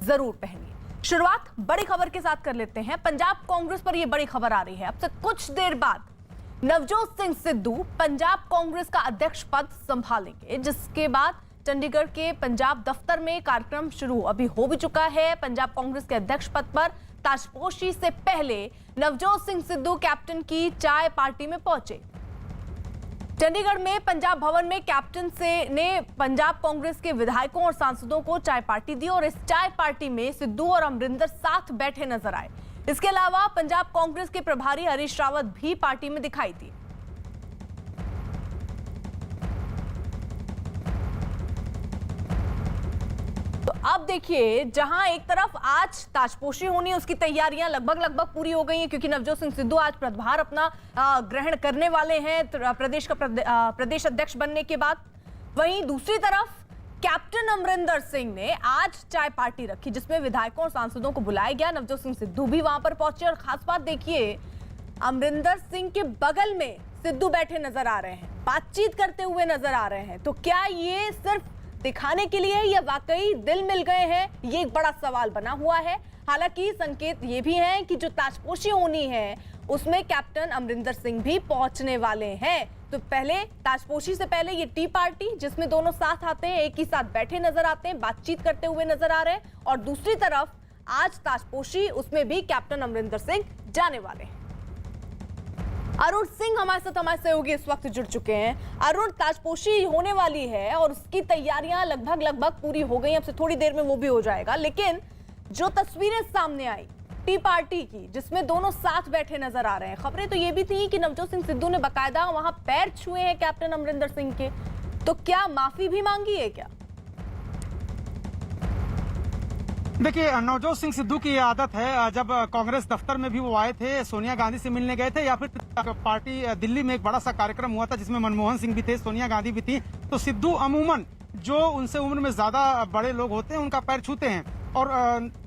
जरूर पहनिए। शुरुआत बड़ी खबर के साथ कर लेते हैं। पंजाब कांग्रेस पर यह बड़ी खबर आ रही है। अब से कुछ देर बाद नवजोत सिंह सिद्धू पंजाब कांग्रेस का अध्यक्ष पद संभालेंगे, जिसके बाद चंडीगढ़ के पंजाब दफ्तर में कार्यक्रम शुरू अभी हो भी चुका है। पंजाब कांग्रेस के अध्यक्ष पद पर ताजपोशी से पहले नवजोत सिंह सिद्धू कैप्टन की चाय पार्टी में पहुंचे। चंडीगढ़ में पंजाब भवन में कैप्टन ने पंजाब कांग्रेस के विधायकों और सांसदों को चाय पार्टी दी और इस चाय पार्टी में सिद्धू और अमरिंदर साथ बैठे नजर आए। इसके अलावा पंजाब कांग्रेस के प्रभारी हरीश रावत भी पार्टी में दिखाई दिए। तो अब देखिए, जहां एक तरफ आज ताजपोशी होनी है, उसकी तैयारियां लगभग पूरी हो गई हैं, क्योंकि नवजोत सिंह सिद्धू आज प्रभार अपना ग्रहण करने वाले हैं प्रदेश का प्रदेश अध्यक्ष बनने के बाद। वहीं दूसरी तरफ कैप्टन अमरिंदर सिंह ने आज चाय पार्टी रखी, जिसमें विधायकों और सांसदों को बुलाया गया। नवजोत सिंह सिद्धू भी वहां पर पहुंचे और खास बात देखिए, अमरिंदर सिंह के बगल में सिद्धू बैठे नजर आ रहे हैं, बातचीत करते हुए नजर आ रहे हैं। तो क्या ये सिर्फ दिखाने के लिए या वाकई दिल मिल गए हैं, ये एक बड़ा सवाल बना हुआ है। हालांकि संकेत ये भी हैं कि जो ताजपोशी होनी है उसमें कैप्टन अमरिंदर सिंह भी पहुंचने वाले हैं। तो पहले ताजपोशी से पहले ये टी पार्टी, जिसमें दोनों साथ आते हैं, एक ही साथ बैठे नजर आते हैं, बातचीत करते हुए नजर आ रहे हैं, और दूसरी तरफ आज ताजपोशी, उसमें भी कैप्टन अमरिंदर सिंह जाने वाले हैं। अरुण सिंह हमारे सहयोगी इस वक्त जुड़ चुके हैं। अरुण, ताजपोशी होने वाली है और उसकी तैयारियां लगभग पूरी हो गई, अब से थोड़ी देर में वो भी हो जाएगा, लेकिन जो तस्वीरें सामने आई टी पार्टी की, जिसमें दोनों साथ बैठे नजर आ रहे हैं, खबरें तो ये भी थी कि नवजोत सिंह सिद्धू ने बाकायदा वहां पैर छुए हैं कैप्टन अमरिंदर सिंह के। तो क्या माफी भी मांगी है क्या? देखिए, नवजोत सिंह सिद्धू की ये आदत है, जब कांग्रेस दफ्तर में भी वो आए थे, सोनिया गांधी से मिलने गए थे, या फिर पार्टी दिल्ली में एक बड़ा सा कार्यक्रम हुआ था जिसमें मनमोहन सिंह भी थे, सोनिया गांधी भी थी, तो सिद्धू अमूमन जो उनसे उम्र में ज्यादा बड़े लोग होते हैं उनका पैर छूते हैं। और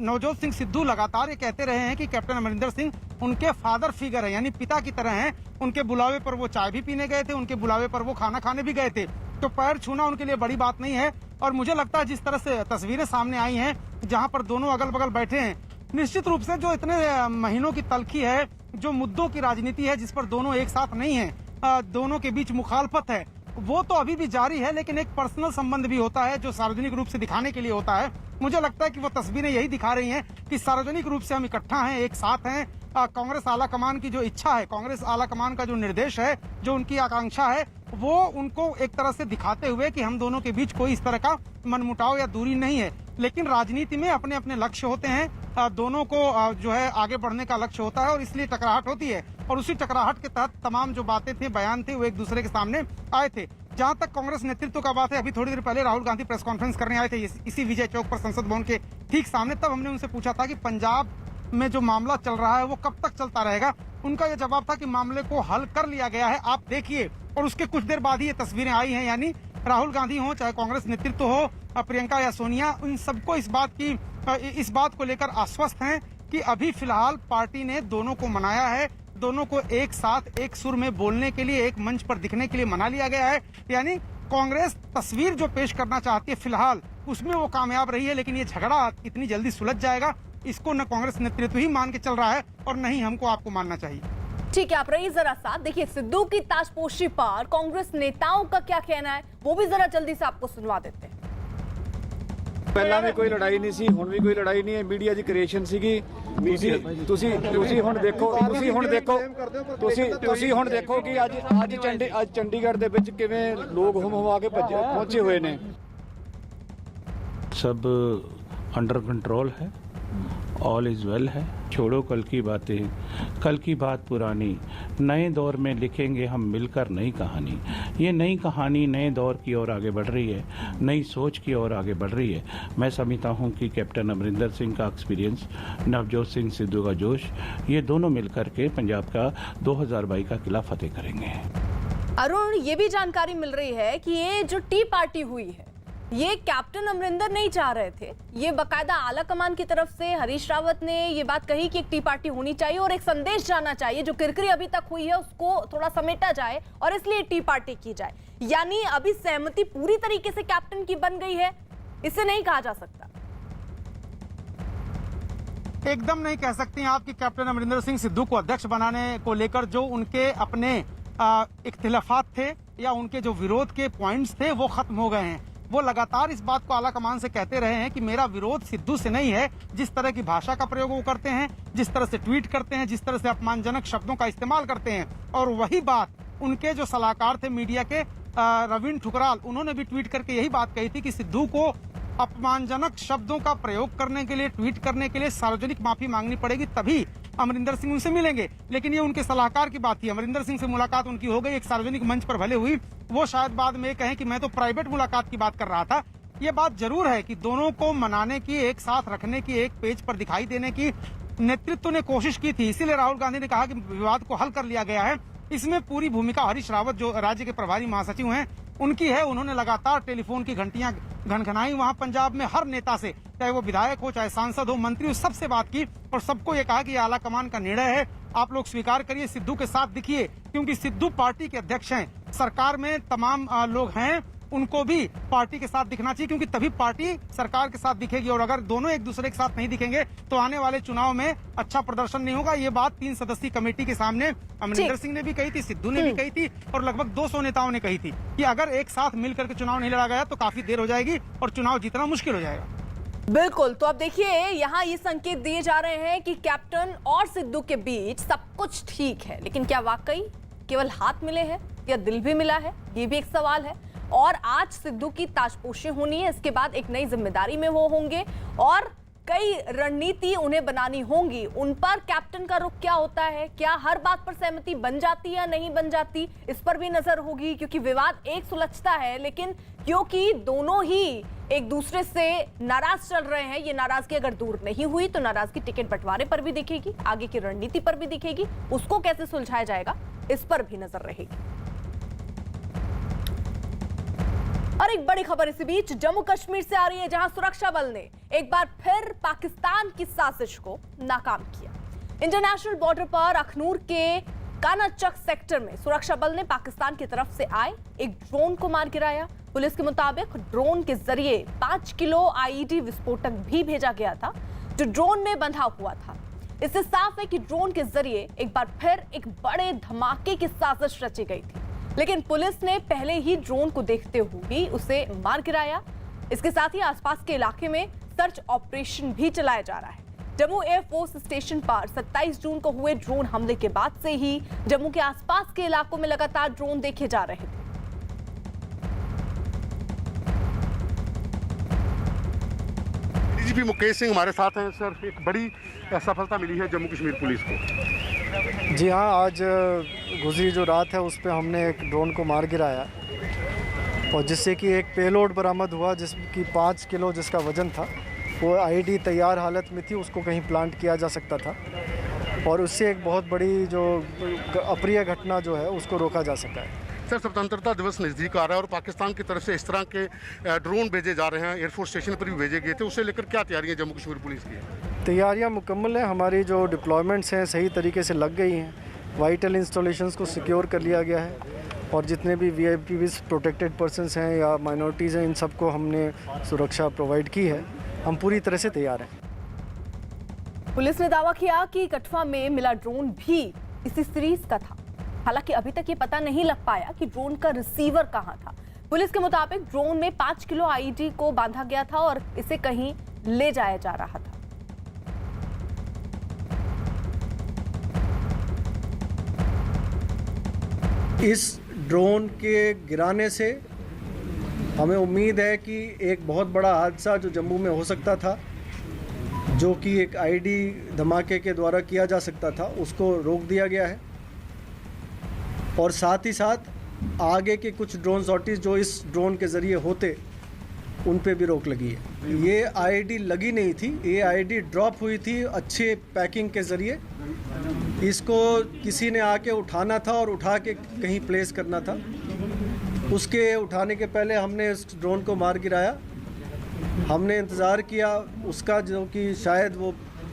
नवजोत सिंह सिद्धू लगातार ये कहते रहे हैं कि कैप्टन अमरिंदर सिंह उनके फादर फिगर है, यानी पिता की तरह हैं। उनके बुलावे पर वो चाय भी पीने गए थे, उनके बुलावे पर वो खाना खाने भी गए थे, तो पैर छूना उनके लिए बड़ी बात नहीं है। और मुझे लगता है जिस तरह से तस्वीरें सामने आई हैं, जहां पर दोनों अगल बगल बैठे हैं, निश्चित रूप से जो इतने महीनों की तलखी है, जो मुद्दों की राजनीति है, जिस पर दोनों एक साथ नहीं है, दोनों के बीच मुखालफत है, वो तो अभी भी जारी है। लेकिन एक पर्सनल संबंध भी होता है जो सार्वजनिक रूप से दिखाने के लिए होता है। मुझे लगता है कि वो तस्वीरें यही दिखा रही हैं कि सार्वजनिक रूप से हम इकट्ठा हैं, एक साथ हैं। कांग्रेस आला कमान की जो इच्छा है, कांग्रेस आला कमान का जो निर्देश है, जो उनकी आकांक्षा है, वो उनको एक तरह से दिखाते हुए कि हम दोनों के बीच कोई इस तरह का मनमुटाव या दूरी नहीं है। लेकिन राजनीति में अपने अपने लक्ष्य होते हैं, दोनों को जो है आगे बढ़ने का लक्ष्य होता है और इसलिए टकराहट होती है। और उसी टकराहट के तहत तमाम जो बातें थे, बयान थे, वो एक दूसरे के सामने आए थे। जहां तक कांग्रेस नेतृत्व का बात है, अभी थोड़ी देर पहले राहुल गांधी प्रेस कॉन्फ्रेंस करने आए थे इसी विजय चौक पर, संसद भवन के ठीक सामने। तब हमने उनसे पूछा था कि पंजाब में जो मामला चल रहा है वो कब तक चलता रहेगा। उनका यह जवाब था कि मामले को हल कर लिया गया है, आप देखिए। और उसके कुछ देर बाद ही ये तस्वीरें आई हैं, यानी राहुल गांधी हो, चाहे कांग्रेस नेतृत्व हो, प्रियंका या सोनिया, उन सबको इस बात को लेकर आश्वस्त हैं कि अभी फिलहाल पार्टी ने दोनों को मनाया है, दोनों को एक साथ एक सुर में बोलने के लिए, एक मंच पर दिखने के लिए मना लिया गया है। यानी कांग्रेस तस्वीर जो पेश करना चाहती है फिलहाल, उसमें वो कामयाब रही है। लेकिन ये झगड़ा इतनी जल्दी सुलझ जाएगा, इसको न कांग्रेस नेतृत्व ही मान के चल रहा है और न ही हमको आपको मानना चाहिए। ठीक है, आप रहिए जरा साथ। देखिए, सिद्धू की ताजपोशी पर कांग्रेस नेताओं का क्या कहना है, वो भी जरा जल्दी से आपको सुनवा देते हैं। ਪਹਿਲਾਂ ਵੀ ਕੋਈ ਲੜਾਈ ਨਹੀਂ ਸੀ, ਹੁਣ ਵੀ ਕੋਈ ਲੜਾਈ ਨਹੀਂ ਹੈ, ਮੀਡੀਆ ਦੀ ਕ੍ਰੀਏਸ਼ਨ ਸੀਗੀ। ਤੁਸੀਂ ਹੁਣ ਦੇਖੋ ਕਿ ਅੱਜ ਚੰਡੀਗੜ੍ਹ ਦੇ ਵਿੱਚ ਕਿਵੇਂ ਲੋਕ ਹੁਮ ਕੇ ਪਹੁੰਚੇ ਹੋਏ ਨੇ। सब अंडर कंट्रोल है, ऑल इज़ वेल है। छोड़ो कल की बातें, कल की बात पुरानी, नए दौर में लिखेंगे हम मिलकर नई कहानी। ये नई कहानी नए दौर की ओर आगे बढ़ रही है, नई सोच की ओर आगे बढ़ रही है। मैं समझता हूँ कि कैप्टन अमरिंदर सिंह का एक्सपीरियंस, नवजोत सिंह सिद्धू का जोश, ये दोनों मिलकर के पंजाब का 2022 का किला फतेह करेंगे। अरुण, ये भी जानकारी मिल रही है कि ये जो टी पार्टी हुई है, ये कैप्टन अमरिंदर नहीं चाह रहे थे। ये बकायदा आला कमान की तरफ से हरीश रावत ने ये बात कही कि एक टी पार्टी होनी चाहिए और एक संदेश जाना चाहिए, जो किरकिरी अभी तक हुई है उसको थोड़ा समेटा जाए और इसलिए टी पार्टी की जाए। यानी अभी सहमति पूरी तरीके से कैप्टन की बन गई है, इसे नहीं कहा जा सकता। एकदम नहीं कह सकती आप कि कैप्टन अमरिंदर सिंह सिद्धू को अध्यक्ष बनाने को लेकर जो उनके अपने इख्तिलाफात थे या उनके जो विरोध के पॉइंट्स थे वो खत्म हो गए हैं। वो लगातार इस बात को आला कमान से कहते रहे हैं कि मेरा विरोध सिद्धू से नहीं है। जिस तरह की भाषा का प्रयोग वो करते हैं, जिस तरह से ट्वीट करते हैं, जिस तरह से अपमानजनक शब्दों का इस्तेमाल करते हैं, और वही बात उनके जो सलाहकार थे मीडिया के रवीन ठुकराल, उन्होंने भी ट्वीट करके यही बात कही थी कि सिद्धू को अपमानजनक शब्दों का प्रयोग करने के लिए, ट्वीट करने के लिए सार्वजनिक माफी मांगनी पड़ेगी, तभी अमरिंदर सिंह उनसे मिलेंगे। लेकिन ये उनके सलाहकार की बात थी। अमरिंदर सिंह से मुलाकात उनकी हो गई, एक सार्वजनिक मंच पर भले हुई, वो शायद बाद में कहें कि मैं तो प्राइवेट मुलाकात की बात कर रहा था। ये बात जरूर है कि दोनों को मनाने की, एक साथ रखने की, एक पेज पर दिखाई देने की नेतृत्व ने कोशिश की थी। इसीलिए राहुल गांधी ने कहा कि विवाद को हल कर लिया गया है। इसमें पूरी भूमिका हरीश रावत जो राज्य के प्रभारी महासचिव हैं उनकी है। उन्होंने लगातार टेलीफोन की घंटियां घनघनाई वहां पंजाब में हर नेता से, चाहे वो विधायक हो, चाहे सांसद हो, मंत्री हो, सबसे बात की और सबको ये कहा कि ये आला कमान का निर्णय है, आप लोग स्वीकार करिए, सिद्धू के साथ दिखिए, क्योंकि सिद्धू पार्टी के अध्यक्ष हैं। सरकार में तमाम लोग हैं, उनको भी पार्टी के साथ दिखना चाहिए, क्योंकि तभी पार्टी सरकार के साथ दिखेगी। और अगर दोनों एक दूसरे के साथ नहीं दिखेंगे तो आने वाले चुनाव में अच्छा प्रदर्शन नहीं होगा। ये बात 3 सदस्यीय कमेटी के सामने अमरिंदर सिंह ने भी कही थी, सिद्धू ने भी कही थी और लगभग 200 नेताओं ने कही थी कि अगर एक साथ मिलकर के चुनाव नहीं लड़ा गया तो काफी देर हो जाएगी और चुनाव जीतना मुश्किल हो जाएगा। बिल्कुल। तो अब देखिए, यहाँ ये संकेत दिए जा रहे हैं कि कैप्टन और सिद्धू के बीच सब कुछ ठीक है, लेकिन क्या वाकई केवल हाथ मिले हैं या दिल भी मिला है, ये भी एक सवाल है। और आज सिद्धू की ताजपोशी होनी है, इसके बाद एक नई जिम्मेदारी में वो होंगे और कई रणनीति उन्हें बनानी होंगी। उन पर कैप्टन का रुख क्या होता है, क्या हर बात पर सहमति बन जाती या नहीं बन जाती, इस पर भी नजर होगी, क्योंकि विवाद एक सुलझता है, लेकिन क्योंकि दोनों ही एक दूसरे से नाराज चल रहे हैं, ये नाराजगी अगर दूर नहीं हुई तो नाराजगी टिकट बंटवारे पर भी दिखेगी, आगे की रणनीति पर भी दिखेगी, उसको कैसे सुलझाया जाएगा इस पर भी नजर रहेगी। और एक बड़ी खबर इसी बीच जम्मू कश्मीर से आ रही है, जहां सुरक्षा बल ने एक बार फिर पाकिस्तान की साजिश को नाकाम किया। इंटरनेशनल बॉर्डर पर अखनूर के कानाचक सेक्टर में सुरक्षा बल ने पाकिस्तान की तरफ से आए एक ड्रोन को मार गिराया। पुलिस के मुताबिक ड्रोन के जरिए 5 किलो आईईडी विस्फोटक भी भेजा गया था, जो ड्रोन में बंधा हुआ था। इससे साफ है कि ड्रोन के जरिए एक बार फिर एक बड़े धमाके की साजिश रची गई थी, लेकिन पुलिस ने पहले ही ड्रोन को देखते हुए उसे मार गिराया। इसके साथ ही आसपास के इलाके में सर्च ऑपरेशन भी चलाया जा रहा है। जम्मू एयरफोर्स स्टेशन पर 27 जून को हुए ड्रोन हमले के बाद से ही जम्मू के आसपास के इलाकों में लगातार ड्रोन देखे जा रहे थे। डीजीपी मुकेश सिंह हमारे साथ हैं। सर, एक बड़ी सफलता मिली है जम्मू कश्मीर पुलिस को। जी हाँ, आज गुजरी जो रात है उस पर हमने एक ड्रोन को मार गिराया और जिससे कि एक पेलोड बरामद हुआ, जिसकी 5 किलो जिसका वज़न था। वो आईडी तैयार हालत में थी, उसको कहीं प्लांट किया जा सकता था और उससे एक बहुत बड़ी जो अप्रिय घटना जो है उसको रोका जा सका है। सर, स्वतंत्रता दिवस नज़दीक आ रहा है और पाकिस्तान की तरफ से इस तरह के ड्रोन भेजे जा रहे हैं, एयरफोर्स स्टेशन पर भी भेजे गए थे, उसे लेकर क्या तैयारियां जम्मू कश्मीर पुलिस की? तैयारियां मुकम्मल हैं, हमारी जो डिप्लॉयमेंट्स हैं सही तरीके से लग गई हैं, वाइटल इंस्टॉलेशंस को सिक्योर कर लिया गया है और जितने भी वीआईपीज़ प्रोटेक्टेड पर्सनस हैं या माइनॉरिटीज़ हैं, इन सबको हमने सुरक्षा प्रोवाइड की है। हम पूरी तरह से तैयार हैं। पुलिस ने दावा किया कि कठुआ में मिला ड्रोन भी इसी सीरीज का था। हालांकि अभी तक ये पता नहीं लग पाया कि ड्रोन का रिसीवर कहां था। पुलिस के मुताबिक ड्रोन में 5 किलो आईईडी को बांधा गया था और इसे कहीं ले जाया जा रहा था। इस ड्रोन के गिराने से हमें उम्मीद है कि एक बहुत बड़ा हादसा जो जम्मू में हो सकता था, जो कि एक आईडी धमाके के द्वारा किया जा सकता था, उसको रोक दिया गया है और साथ ही साथ आगे के कुछ ड्रोन सॉर्टीज जो इस ड्रोन के ज़रिए होते उन पे भी रोक लगी है। ये आईडी लगी नहीं थी, ये आईडी ड्रॉप हुई थी अच्छे पैकिंग के ज़रिए। इसको किसी ने आके उठाना था और उठा के कहीं प्लेस करना था। उसके उठाने के पहले हमने इस ड्रोन को मार गिराया। हमने इंतज़ार किया उसका, जो कि शायद वो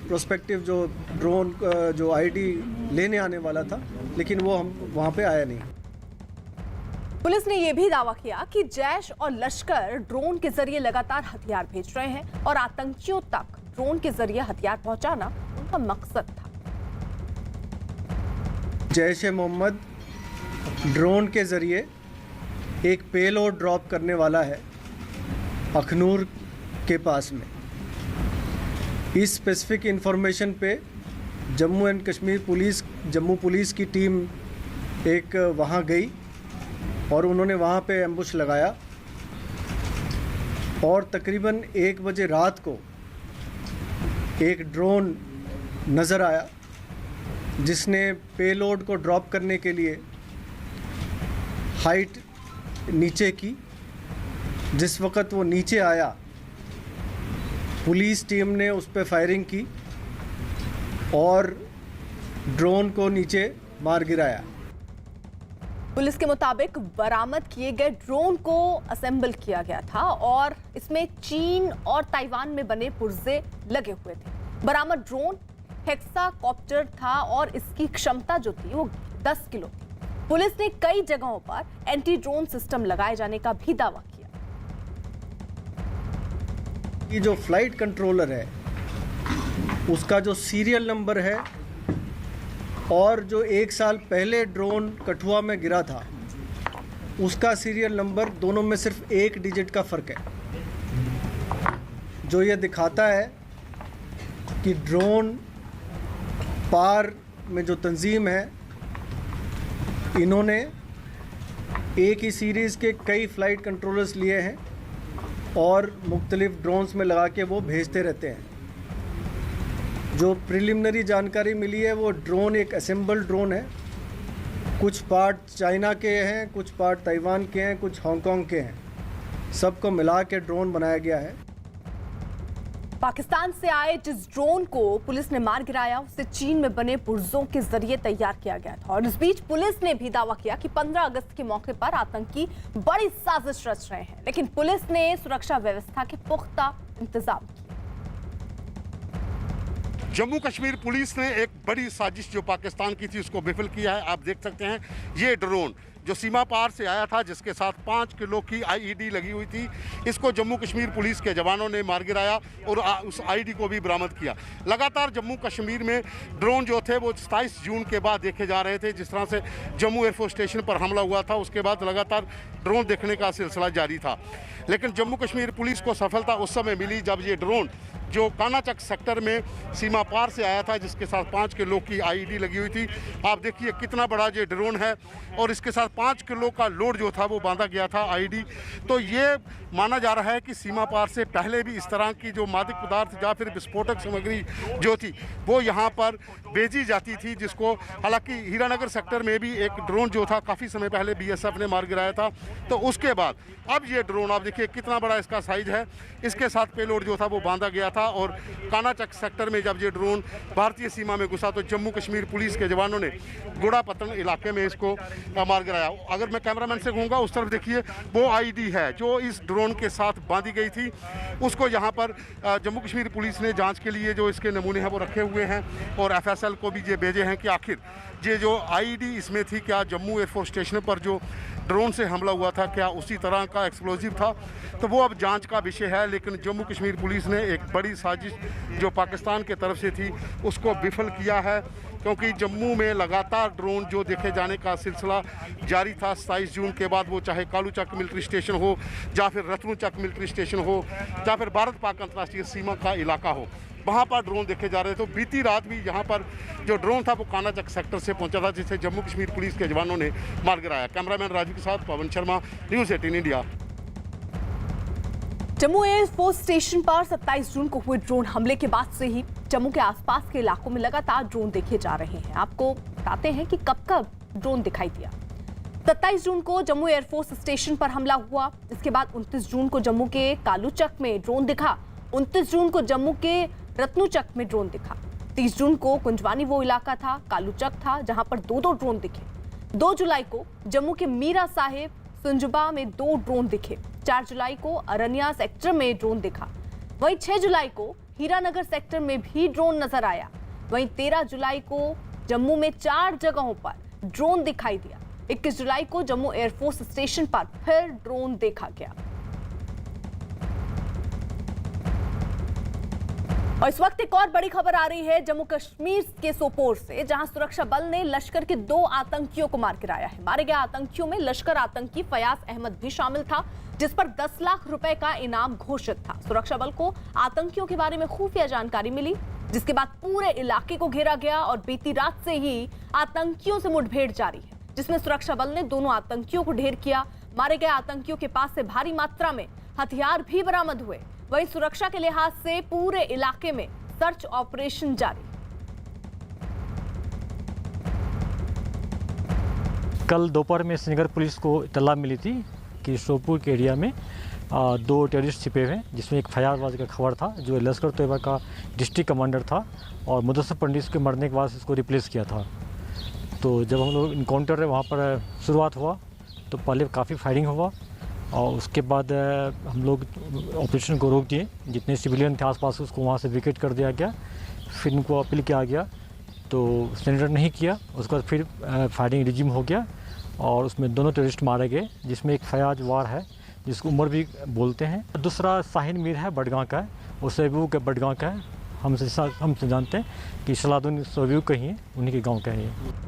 प्रोस्पेक्टिव जो ड्रोन जो आईडी लेने आने वाला था, लेकिन वो हम वहाँ पे आया नहीं। पुलिस ने यह भी दावा किया कि जैश और लश्कर ड्रोन के जरिए लगातार हथियार भेज रहे हैं और आतंकियों तक ड्रोन के जरिए हथियार पहुंचाना उनका मकसद था। जैश ए मोहम्मद ड्रोन के ज़रिए एक पेलोड ड्रॉप करने वाला है अखनूर के पास में। इस स्पेसिफिक इंफॉर्मेशन पे Jammu and Kashmir police, Jammu police की टीम एक वहाँ गई और उन्होंने वहाँ पे एम्बुश लगाया और तकरीबन 1 बजे रात को एक ड्रोन नज़र आया जिसने पेलोड को ड्रॉप करने के लिए हाइट नीचे की। जिस वक़्त वो नीचे आया पुलिस टीम ने उस पर फायरिंग की और ड्रोन को नीचे मार गिराया। पुलिस के मुताबिक बरामद किए गए ड्रोन को असेंबल किया गया था और इसमें चीन और ताइवान में बने पुर्जे लगे हुए थे। बरामद ड्रोन हेक्साकॉप्टर था और इसकी क्षमता जो थी वो 10 किलो थी। पुलिस ने कई जगहों पर एंटी ड्रोन सिस्टम लगाए जाने का भी दावा किया। ये जो फ्लाइट कंट्रोलर है उसका जो सीरियल नंबर है और जो 1 साल पहले ड्रोन कठुआ में गिरा था उसका सीरियल नंबर, दोनों में सिर्फ 1 डिजिट का फ़र्क है, जो ये दिखाता है कि ड्रोन पार में जो तंजीम है इन्होंने एक ही सीरीज़ के कई फ़्लाइट कंट्रोलर्स लिए हैं और मुख्तलिफ ड्रोन्स में लगा के वो भेजते रहते हैं। जो प्रिलिमिनरी जानकारी मिली है वो ड्रोन एक असेंबल ड्रोन है। कुछ पार्ट चाइना के हैं, कुछ पार्ट ताइवान के हैं, कुछ हांगकांग के हैं। सबको मिला के ड्रोन बनाया गया है। पाकिस्तान से आए जिस ड्रोन को पुलिस ने मार गिराया उसे चीन में बने पुर्जों के जरिए तैयार किया गया था। और इस बीच पुलिस ने भी दावा किया कि 15 अगस्त के मौके पर आतंकी बड़ी साजिश रच रहे हैं, लेकिन पुलिस ने सुरक्षा व्यवस्था के पुख्ता इंतजाम किए। जम्मू कश्मीर पुलिस ने एक बड़ी साजिश जो पाकिस्तान की थी उसको विफल किया है। आप देख सकते हैं ये ड्रोन जो सीमा पार से आया था जिसके साथ 5 किलो की आईईडी लगी हुई थी, इसको जम्मू कश्मीर पुलिस के जवानों ने मार गिराया और उस आईईडी को भी बरामद किया। लगातार जम्मू कश्मीर में ड्रोन जो थे वो 27 जून के बाद देखे जा रहे थे। जिस तरह से जम्मू एयरफोर्स स्टेशन पर हमला हुआ था उसके बाद लगातार ड्रोन देखने का सिलसिला जारी था, लेकिन जम्मू कश्मीर पुलिस को सफलता उस समय मिली जब ये ड्रोन जो कानाचक सेक्टर में सीमा पार से आया था जिसके साथ 5 किलो की आईईडी लगी हुई थी। आप देखिए कितना बड़ा ये ड्रोन है और इसके साथ 5 किलो का लोड जो था वो बांधा गया था आईईडी। तो ये माना जा रहा है कि सीमा पार से पहले भी इस तरह की जो मादक पदार्थ या फिर विस्फोटक सामग्री जो थी वो यहाँ पर भेजी जाती थी, जिसको हालांकि हीरानगर सेक्टर में भी एक ड्रोन जो था काफ़ी समय पहले बीएसएफ ने मार गिराया था। तो उसके बाद अब ये ड्रोन आप देखिए कितना बड़ा इसका साइज है, इसके साथ पेलोड जो था वो बांधा गया था। और कानाचक सेक्टर में जब ये ड्रोन भारतीय सीमा में घुसा तो जम्मू कश्मीर पुलिस के जवानों ने गुड़ापत्तन इलाके में इसको मार गिराया। अगर मैं कैमरामैन से कहूँगा उस तरफ देखिए वो आईडी है जो इस ड्रोन के साथ बांधी गई थी, उसको यहाँ पर जम्मू कश्मीर पुलिस ने जांच के लिए जो इसके नमूने हैं वो रखे हुए हैं और एफएसएल को भी ये भेजे हैं कि आखिर ये जो आईडी इसमें थी क्या जम्मू एयरफोर्स स्टेशन पर जो ड्रोन से हमला हुआ था क्या उसी तरह का एक्सप्लोजिव था। तो वो अब जांच का विषय है, लेकिन जम्मू कश्मीर पुलिस ने एक बड़ी साजिश जो पाकिस्तान के तरफ से थी उसको विफल किया है, क्योंकि जम्मू में लगातार ड्रोन जो देखे जाने का सिलसिला जारी था 27 जून के बाद, वो चाहे कालूचक मिलिट्री स्टेशन हो या फिर रतनुचक मिलिट्री स्टेशन हो या फिर भारत पाक अंतर्राष्ट्रीय सीमा का इलाका हो, वहाँ पर ड्रोन देखे जा रहे थे। तो बीती रात भी यहाँ पर जो ड्रोन था वो कानाचक सेक्टर से पहुँचा था जिसे जम्मू कश्मीर पुलिस के जवानों ने मार गिराया। कैमरामैन राजू के साथ Pawan Sharma, news 18 India. Jammu air force station पर 27 जून को हुए ड्रोन हमले के बाद से ही जम्मू के आसपास के इलाकों में लगातार ड्रोन देखे जा रहे हैं। आपको बताते हैं कि कब कब ड्रोन दिखाई दिया। 27 जून को जम्मू एयरफोर्स स्टेशन पर हमला हुआ, इसके बाद 29 जून को जम्मू के कालूचक में ड्रोन दिखा, 29 जून को जम्मू के रत्नुचक में ड्रोन दिखा, 30 जून को कुंजवानी वो इलाका था, कालूचक था, जहां पर 2 ड्रोन दिखे। 2 जुलाई को जम्मू के मीरा साहिब सुंजबा में 2 ड्रोन दिखे। 4 जुलाई को अरनिया सेक्टर में ड्रोन दिखा। वहीं 6 जुलाई को हीरानगर सेक्टर में भी ड्रोन नजर आया। वहीं 13 जुलाई को जम्मू में 4 जगहों पर ड्रोन दिखाई दिया। 21 जुलाई को जम्मू एयरफोर्स स्टेशन पर फिर ड्रोन देखा गया। और इस वक्त एक और बड़ी खबर आ रही है जम्मू कश्मीर के सोपोर से, जहां सुरक्षा बल ने लश्कर के 2 आतंकियों को मार गिराया है। मारे गए आतंकियों में लश्कर आतंकी फयाज अहमद भी शामिल था, जिस पर 10 लाख रुपए का इनाम घोषित था। सुरक्षा बल को आतंकियों के बारे में खुफिया जानकारी मिली, जिसके बाद पूरे इलाके को घेरा गया और बीती रात से ही आतंकियों से मुठभेड़ जारी है, जिसमें सुरक्षा बल ने दोनों आतंकियों को ढेर किया। मारे गए आतंकियों के पास से भारी मात्रा में हथियार भी बरामद हुए। वहीं सुरक्षा के लिहाज से पूरे इलाके में सर्च ऑपरेशन जारी। कल दोपहर में श्रीनगर पुलिस को इत्तला मिली थी कि सोपोर के एरिया में 2 टेररिस्ट छिपे हुए हैं, जिसमें एक फयाज का खबर था जो लश्कर तैयबा का डिस्ट्रिक्ट कमांडर था और मुदस्सिर पंडित के मरने के बाद इसको रिप्लेस किया था। तो जब हम लोग इनकाउंटर वहाँ पर शुरुआत हुआ तो पहले काफ़ी फायरिंग हुआ और उसके बाद हम लोग ऑपरेशन को रोक दिए। जितने सिविलियन थे आसपास उसको वहाँ से विकेट कर दिया गया। फिर उनको अपील किया गया तो सरेंडर नहीं किया। उसके बाद फिर फायरिंग रिज्यूम हो गया और उसमें दोनों टेररिस्ट मारे गए, जिसमें एक फयाज वार है जिसको उमर भी बोलते हैं, दूसरा शाहीन मीर है बडगांव का है, वो सेबू के बडगांव का है। हमसे जानते हैं कि सलादुन सेबू का ही है, उन्हीं के गाँव का है ये।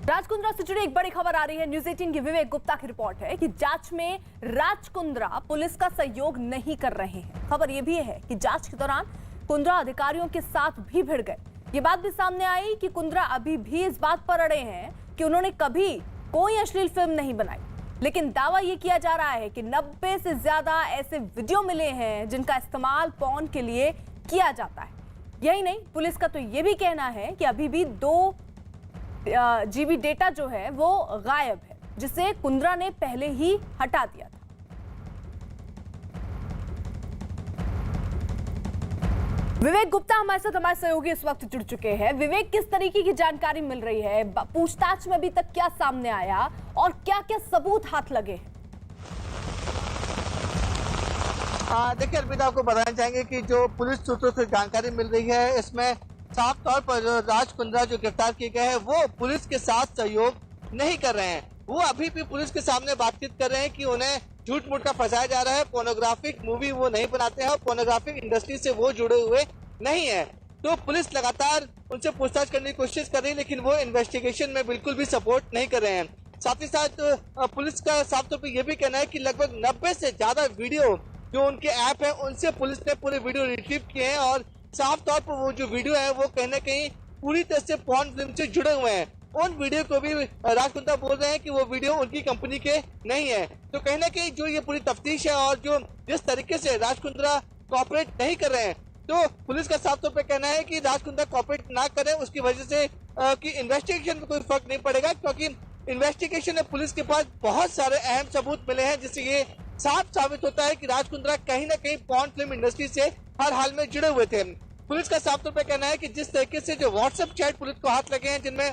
राजकुंद्रा से जुड़ी एक बड़ी खबर आ रही है। न्यूज 18 की विवेक गुप्ता की रिपोर्ट है कि जांच में राजकुंद्रा पुलिस का सहयोग नहीं कर रहे हैं। खबर यह भी है कि जांच के दौरान कुंद्रा अधिकारियों के साथ भी भिड़ गए। ये बात भी सामने आई कि कुंद्रा अभी भी इस बात पर अड़े हैं कि उन्होंने कभी कोई अश्लील फिल्म नहीं बनाई, लेकिन दावा यह किया जा रहा है कि 90 से ज्यादा ऐसे वीडियो मिले हैं जिनका इस्तेमाल पॉर्न के लिए किया जाता है। यही नहीं, पुलिस का तो यह भी कहना है कि अभी भी 2 जीबी डेटा जो है वो गायब है, जिसे कुंद्रा ने पहले ही हटा दिया था। विवेक गुप्ता हमारे साथ, हमारे सहयोगी इस वक्त जुड़ चुके हैं। विवेक, किस तरीके की जानकारी मिल रही है? पूछताछ में अभी तक क्या सामने आया और क्या क्या सबूत हाथ लगे हैं? देखिए अर्पिता, आपको बताना चाहेंगे कि जो पुलिस सूत्रों से जानकारी मिल रही है, इसमें साफ तौर पर जो राज कुंद्रा जो गिरफ्तार किए गए हैं वो पुलिस के साथ सहयोग नहीं कर रहे हैं। वो अभी भी पुलिस के सामने बातचीत कर रहे हैं कि उन्हें झूठ मूठ का फंसाया जा रहा है। पोर्नोग्राफिक मूवी वो नहीं बनाते हैं और पोर्नोग्राफिक इंडस्ट्री से वो जुड़े हुए नहीं है। तो पुलिस लगातार उनसे पूछताछ करने की कोशिश कर रही है, लेकिन वो इन्वेस्टिगेशन में बिल्कुल भी सपोर्ट नहीं कर रहे हैं। साथ ही साथ पुलिस का साफ तौर पर यह भी कहना है कि लगभग 90 से ज्यादा वीडियो जो उनके ऐप है उनसे पुलिस ने पूरे वीडियो रिट्रीव किए हैं और साफ तौर पर वो जो वीडियो है वो कहीं ना कहीं पूरी तरह से पॉर्न फिल्म से जुड़े हुए हैं। उन वीडियो को भी राज कुंद्रा बोल रहे हैं कि वो वीडियो उनकी कंपनी के नहीं है। तो कहीं ना कहीं जो ये पूरी तफ्तीश है और जो जिस तरीके से राज कुंद्रा कॉपरेट नहीं कर रहे हैं, तो पुलिस का साफ तौर पर कहना है कि राज कुंद्रा कॉपरेट ना करें, उसकी वजह से कि इन्वेस्टिगेशन में कोई फर्क नहीं पड़ेगा, क्योंकि इन्वेस्टिगेशन में पुलिस के पास बहुत सारे अहम सबूत मिले हैं, जिससे ये साफ साबित होता है कि राज कुंद्रा कहीं ना कहीं पॉर्न फिल्म इंडस्ट्री से हर हाल में जुड़े हुए थे। पुलिस का साफ तौर पर कहना है कि जिस तरीके से जो व्हाट्सएप चैट पुलिस को हाथ लगे हैं, जिनमें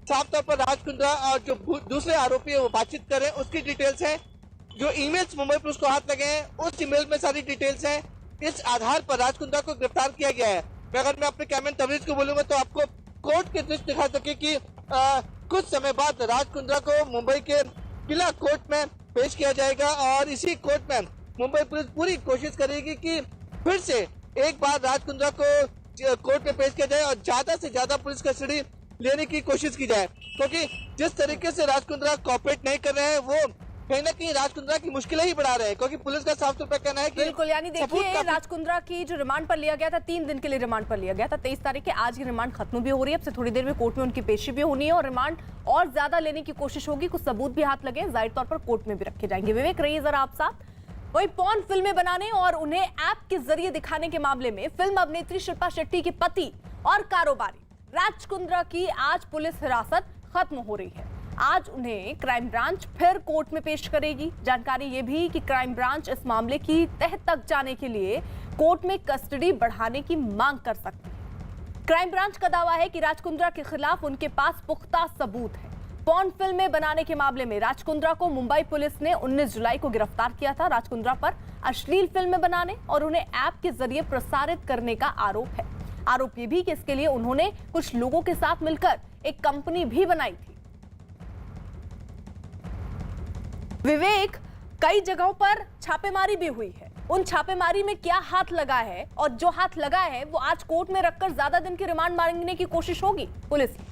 साफ तौर पर राज कुंद्रा और जो दूसरे आरोपी है वो बातचीत कर रहे हैं, उसकी डिटेल्स हैं। जो ईमेल्स मुंबई पुलिस को हाथ लगे हैं उस ईमेल में सारी डिटेल्स हैं। इस आधार पर राज कुंद्रा को गिरफ्तार किया गया है। अगर मैं अपने कैमरे तवरीज को बोलूंगा तो आपको कोर्ट के दृश्य दिखा सके कि कुछ समय बाद राज कुंद्रा को मुंबई के किला कोर्ट में पेश किया जाएगा और इसी कोर्ट में मुंबई पुलिस पूरी कोशिश करेगी कि फिर से एक बार राज कुंद्रा को कोर्ट में पेश किया जाए और ज्यादा से ज्यादा पुलिस कस्टडी लेने की कोशिश की जाए, क्योंकि जिस तरीके से राज कुंद्रा कॉपरेट नहीं कर रहे हैं वो कहीं ना कहीं राज कुंद्रा की मुश्किलें ही बढ़ा रहे हैं, क्योंकि पुलिस का साफ तौर पर कहना है कि बिल्कुल, यानी देखिए राज कुंद्रा की जो रिमांड पर लिया गया था, 3 दिन के लिए रिमांड पर लिया गया था। 23 तारीख के आज की रिमांड खत्म भी हो रही है। अब से थोड़ी देर में कोर्ट में उनकी पेशी भी होनी है और रिमांड और ज्यादा लेने की कोशिश होगी। कुछ सबूत भी हाथ लगे, जाहिर तौर पर कोर्ट में भी रखे जाएंगे। विवेक, रहिए जरा आप साथ। वही पॉर्न फिल्में बनाने और उन्हें ऐप के जरिए दिखाने के मामले में फिल्म अभिनेत्री शिल्पा शेट्टी के पति और कारोबारी राज कुंद्रा की आज पुलिस हिरासत खत्म हो रही है। आज उन्हें क्राइम ब्रांच फिर कोर्ट में पेश करेगी। जानकारी ये भी कि क्राइम ब्रांच इस मामले की तह तक जाने के लिए कोर्ट में कस्टडी बढ़ाने की मांग कर सकती है। क्राइम ब्रांच का दावा है कि राज कुंद्रा के खिलाफ उनके पास पुख्ता सबूत है। पॉर्न फिल्में बनाने के मामले में राज कुंद्रा को मुंबई पुलिस ने 19 जुलाई को गिरफ्तार किया था। राज कुंद्रा पर अश्लील फिल्में बनाने और उन्हें ऐप के जरिए प्रसारित करने का आरोप है। आरोप ये भी कि इसके लिए उन्होंने कुछ लोगों के साथ मिलकर एक कंपनी भी बनाई थी। विवेक, कई जगहों पर छापेमारी भी हुई है। उन छापेमारी में क्या हाथ लगा है, और जो हाथ लगा है वो आज कोर्ट में रखकर ज्यादा दिन की रिमांड मांगने की कोशिश होगी पुलिस की।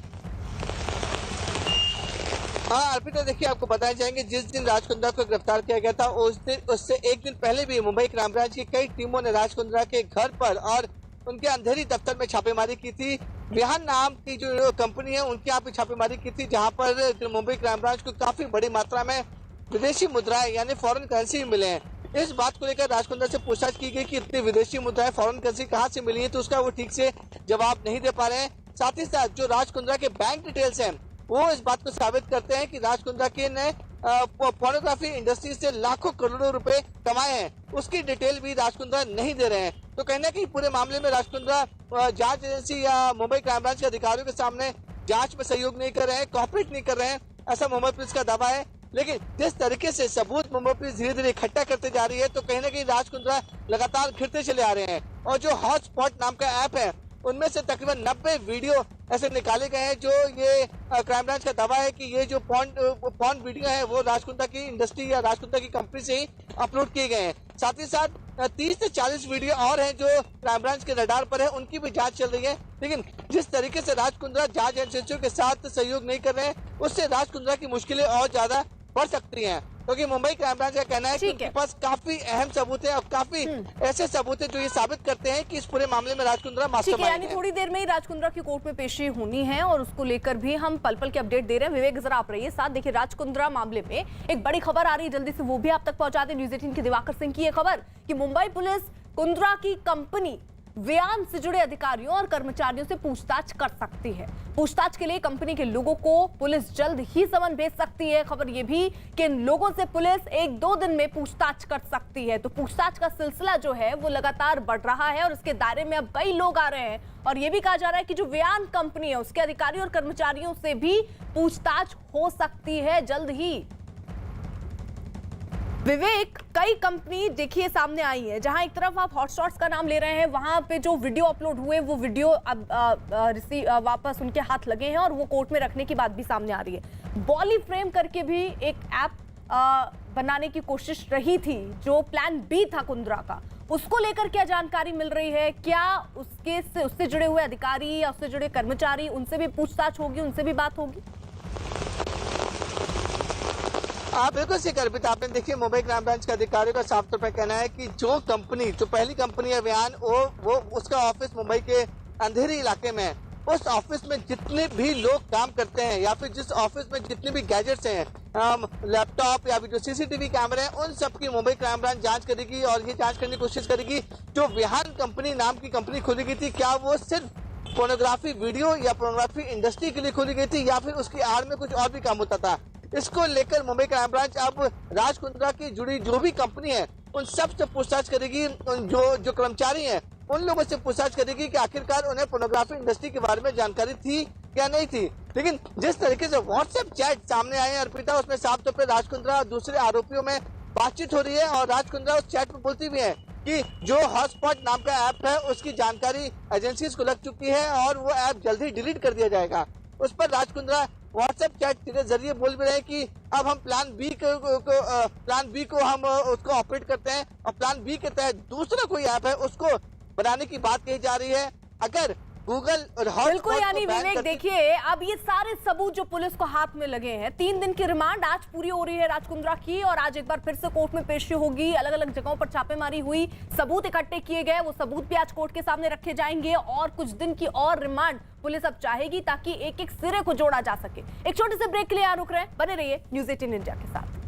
हाँ अर्पिता, देखिए आपको बताना चाहेंगे जिस दिन राज कुंद्रा को गिरफ्तार किया गया था उस दिन उससे एक दिन पहले भी मुंबई क्राइम ब्रांच की कई टीमों ने राज कुंद्रा के घर पर और उनके अंधेरी दफ्तर में छापेमारी की थी। विहान नाम की जो कंपनी है उनके यहाँ पे छापेमारी की थी, जहाँ पर मुंबई क्राइम ब्रांच को काफी बड़ी मात्रा में विदेशी मुद्राएं यानी फॉरेन करेंसी मिले हैं। इस बात को लेकर राज कुंद्रा से पूछताछ की गई कि इतनी विदेशी मुद्राएं फॉरेन करेंसी कहाँ से मिली है, तो उसका वो ठीक से जवाब नहीं दे पा रहे हैं। साथ ही साथ जो राज कुंद्रा के बैंक डिटेल्स हैं वो इस बात को साबित करते हैं कि राज कुंद्रा के ने पोर्नोग्राफी इंडस्ट्री से लाखों करोड़ों रुपए कमाए हैं, उसकी डिटेल भी राज कुंद्रा नहीं दे रहे हैं। तो कहना है कि पूरे मामले में राज कुंद्रा जांच एजेंसी या मुंबई क्राइम ब्रांच के अधिकारियों के सामने जांच में सहयोग नहीं कर रहे हैं, कॉपरेट नहीं कर रहे हैं, ऐसा मुंबई पुलिस का दावा है। लेकिन जिस तरीके से सबूत मुंबई पुलिस धीरे धीरे इकट्ठा करते जा रही है, तो कहीं ना कहीं राज कुंद्रा लगातार घिरते चले आ रहे हैं। और जो हॉटस्पॉट नाम का ऐप है उनमें से तकरीबन 90 वीडियो ऐसे निकाले गए हैं जो ये क्राइम ब्रांच का दावा है कि ये जो पॉर्न वीडियो है वो राज कुंद्रा की इंडस्ट्री या राज कुंद्रा की कंपनी से ही अपलोड किए गए हैं। साथ ही साथ 30 से 40 वीडियो और हैं जो क्राइम ब्रांच के रडार पर है, उनकी भी जांच चल रही है। लेकिन जिस तरीके से राज कुंद्रा जांच एजेंसियों के साथ सहयोग नहीं कर रहे हैं, उससे राज कुंद्रा की मुश्किलें और ज्यादा बढ़ सकती हैं, क्योंकि मुंबई क्राइम ब्रांच का कहना है कि उनके पास काफी अहम सबूत है और काफी ऐसे सबूत है जो ये साबित करते हैं कि इस पूरे मामले में राज कुंद्रा मास्टरमाइंड है। यानी थोड़ी देर में ही राज कुंद्रा की कोर्ट में पेशी होनी है और उसको लेकर भी हम पल पल के अपडेट दे रहे हैं। विवेक जरा आप रहिए साथ। देखिए राज कुंद्रा मामले में एक बड़ी खबर आ रही है, जल्दी से वो भी आप तक पहुंचा दें। न्यूज़ 18 के दिवाकर सिंह की ये खबर कि मुंबई पुलिस कुंद्रा की कंपनी व्यान से जुड़े अधिकारियों और कर्मचारियों से पूछताछ कर सकती है। पूछताछ के लिए कंपनी के लोगों को पुलिस जल्द ही समन भेज सकती है। खबर यह भी कि इन लोगों से पुलिस 1-2 दिन में पूछताछ कर सकती है। तो पूछताछ का सिलसिला जो है वो लगातार बढ़ रहा है और इसके दायरे में अब कई लोग आ रहे हैं और यह भी कहा जा रहा है कि जो व्यान कंपनी है उसके अधिकारियों और कर्मचारियों से भी पूछताछ हो सकती है जल्द ही। विवेक, कई कंपनी देखिए सामने आई है, जहां एक तरफ आप हॉटस्पॉट्स का नाम ले रहे हैं, वहां पे जो वीडियो अपलोड हुए वो वीडियो अब वापस उनके हाथ लगे हैं और वो कोर्ट में रखने की बात भी सामने आ रही है। बॉली फ्रेम करके भी एक ऐप बनाने की कोशिश रही थी, जो प्लान बी था कुंद्रा का, उसको लेकर क्या जानकारी मिल रही है? क्या उससे जुड़े हुए अधिकारी या उससे जुड़े कर्मचारी, उनसे भी पूछताछ होगी, उनसे भी बात होगी? बिल्कुल सही अर्पिता, आपने देखिए मुंबई क्राइम ब्रांच के अधिकारियों का साफ तौर पर कहना है कि जो पहली कंपनी है व्यान, वो उसका ऑफिस मुंबई के अंधेरी इलाके में है। उस ऑफिस में जितने भी लोग काम करते हैं या फिर जिस ऑफिस में जितने भी गैजेट्स हैं, लैपटॉप या फिर जो सीसीटीवी कैमरे हैं, उन सब की मुंबई क्राइम ब्रांच जांच करेगी और ये जांच करने की कोशिश करेगी जो विहान कंपनी नाम की कंपनी खोली गई थी, क्या वो सिर्फ पोर्नोग्राफी वीडियो या पोर्नोग्राफी इंडस्ट्री के लिए खोली गई थी या फिर उसकी आड़ में कुछ और भी काम होता था। इसको लेकर मुंबई क्राइम ब्रांच अब राज कुंद्रा की जुड़ी जो भी कंपनी है उन सब से पूछताछ करेगी। जो कर्मचारी हैं उन लोगों से पूछताछ करेगी कि आखिरकार उन्हें पोर्नोग्राफी इंडस्ट्री के बारे में जानकारी थी या नहीं थी। लेकिन जिस तरीके से व्हाट्सएप चैट सामने आए हैं अर्पिता, उसमें साफ तौर पर राज कुंद्रा और दूसरे आरोपियों में बातचीत हो रही है और राज कुंद्रा उस चैट में बोलती भी है कि जो हॉटस्पॉट नाम का ऐप है उसकी जानकारी एजेंसी को लग चुकी है और वो ऐप जल्दी डिलीट कर दिया जाएगा। उस पर राज कुंद्रा व्हाट्सएप चैट के जरिए बोल भी रहे हैं कि अब हम प्लान बी को हम उसको ऑपरेट करते हैं और प्लान बी के तहत दूसरा कोई ऐप है उसको बनाने की बात कही जा रही है। अगर गूगल और बिल्कुल, यानी विवेक देखिए अब ये सारे सबूत जो पुलिस को हाथ में लगे हैं, 3 दिन की रिमांड आज पूरी हो रही है राज कुंद्रा की और आज एक बार फिर से कोर्ट में पेशी होगी। अलग अलग जगहों पर छापेमारी हुई, सबूत इकट्ठे किए गए, वो सबूत भी आज कोर्ट के सामने रखे जाएंगे और कुछ दिन की और रिमांड पुलिस अब चाहेगी ताकि एक एक सिरे को जोड़ा जा सके। एक छोटे से ब्रेक के लिए यहाँ रुक रहे हैं, बने रहिए न्यूज़ 18 इंडिया के साथ।